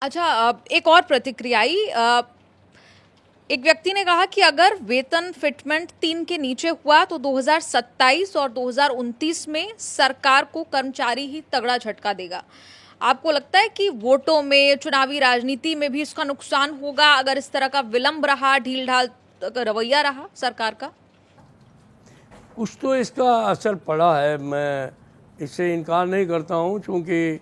अच्छा, एक और प्रतिक्रिया आई। एक व्यक्ति ने कहा कि अगर वेतन फिटमेंट 3 के नीचे हुआ तो 2027 और 2029 में सरकार को कर्मचारी ही तगड़ा झटका देगा। आपको लगता है कि वोटों में, चुनावी राजनीति में भी इसका नुकसान होगा अगर इस तरह का विलंब रहा, ढील ढाल रवैया रहा सरकार का? कुछ तो इसका असर पड़ा है, मैं इससे इनकार नहीं करता हूँ, क्योंकि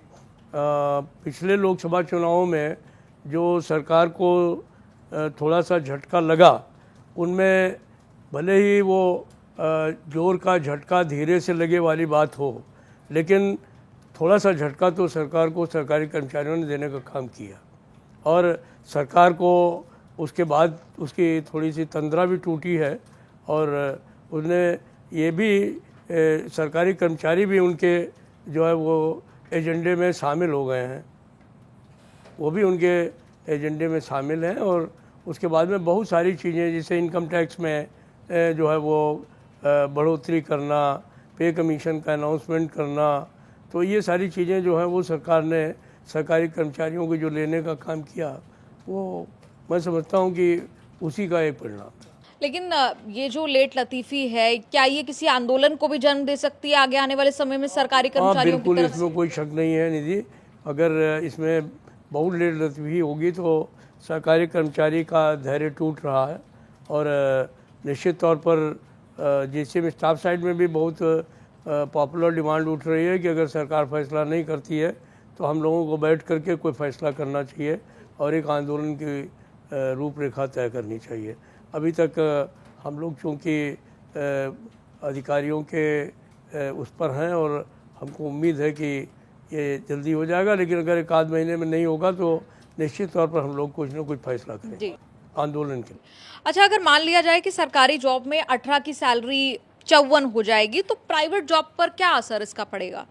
पिछले लोकसभा चुनावों में जो सरकार को थोड़ा सा झटका लगा, उनमें भले ही वो जोर का झटका धीरे से लगे वाली बात हो, लेकिन थोड़ा सा झटका तो सरकार को, सरकारी कर्मचारियों ने देने का काम किया। और सरकार को उसके बाद उसकी थोड़ी सी तंद्रा भी टूटी है, और उसने ये भी सरकारी कर्मचारी भी उनके जो है वो एजेंडे में शामिल हो गए हैं, वो भी उनके एजेंडे में शामिल हैं। और उसके बाद में बहुत सारी चीज़ें, जैसे इनकम टैक्स में जो है वो बढ़ोतरी करना, पे कमीशन का अनाउंसमेंट करना, तो ये सारी चीज़ें जो हैं वो सरकार ने सरकारी कर्मचारियों को जो लेने का काम किया, वो मैं समझता हूँ कि उसी का एक परिणाम था। लेकिन ये जो लेट लतीफ़ी है, क्या ये किसी आंदोलन को भी जन्म दे सकती है आगे आने वाले समय में सरकारी कर्मचारियों की बिल्कुल, तरफ से? इसमें कोई शक नहीं है निधि। अगर इसमें बहुत लेट लतीफ़ी होगी तो सरकारी कर्मचारी का धैर्य टूट रहा है, और निश्चित तौर पर जेसीएम स्टाफ साइड में भी बहुत पॉपुलर डिमांड उठ रही है कि अगर सरकार फैसला नहीं करती है तो हम लोगों को बैठ करके कोई फैसला करना चाहिए और एक आंदोलन की रूपरेखा तय करनी चाहिए। अभी तक हम लोग चूँकि अधिकारियों के उस पर हैं, और हमको उम्मीद है कि ये जल्दी हो जाएगा, लेकिन अगर एक आध महीने में नहीं होगा तो निश्चित तौर पर हम लोग कुछ ना कुछ फैसला करेंगे आंदोलन के लिए। अच्छा, अगर मान लिया जाए कि सरकारी जॉब में 18 की सैलरी 54 हो जाएगी तो प्राइवेट जॉब पर क्या असर इसका पड़ेगा?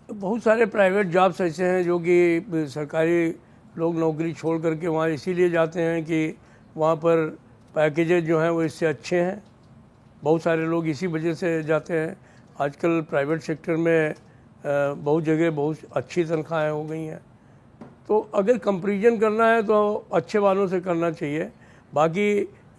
बहुत सारे प्राइवेट जॉब्स ऐसे हैं जो कि सरकारी लोग नौकरी छोड़ करके वहाँ इसीलिए जाते हैं कि वहाँ पर पैकेजेस जो हैं वो इससे अच्छे हैं। बहुत सारे लोग इसी वजह से जाते हैं। आजकल प्राइवेट सेक्टर में बहुत जगह बहुत अच्छी तनख्वाहें हो गई हैं, तो अगर कंपैरिजन करना है तो अच्छे वालों से करना चाहिए। बाकी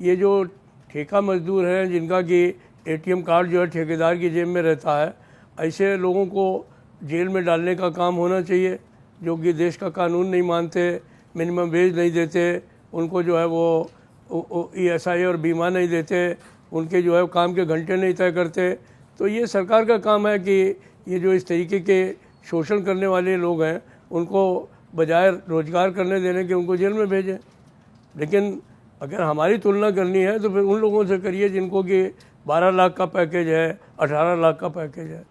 ये जो ठेका मजदूर हैं जिनका कि एटीएम कार्ड जो है ठेकेदार की जेब में रहता है, ऐसे लोगों को जेल में डालने का काम होना चाहिए, जो कि देश का कानून नहीं मानते, मिनिमम वेज नहीं देते, उनको जो है वो ईएसआई और बीमा नहीं देते, उनके जो है काम के घंटे नहीं तय करते। तो ये सरकार का काम है कि ये जो इस तरीके के शोषण करने वाले लोग हैं उनको बजाय रोजगार करने देने के उनको जेल में भेजें। लेकिन अगर हमारी तुलना करनी है तो फिर उन लोगों से करिए जिनको कि 12 लाख का पैकेज है, 18 लाख का पैकेज है।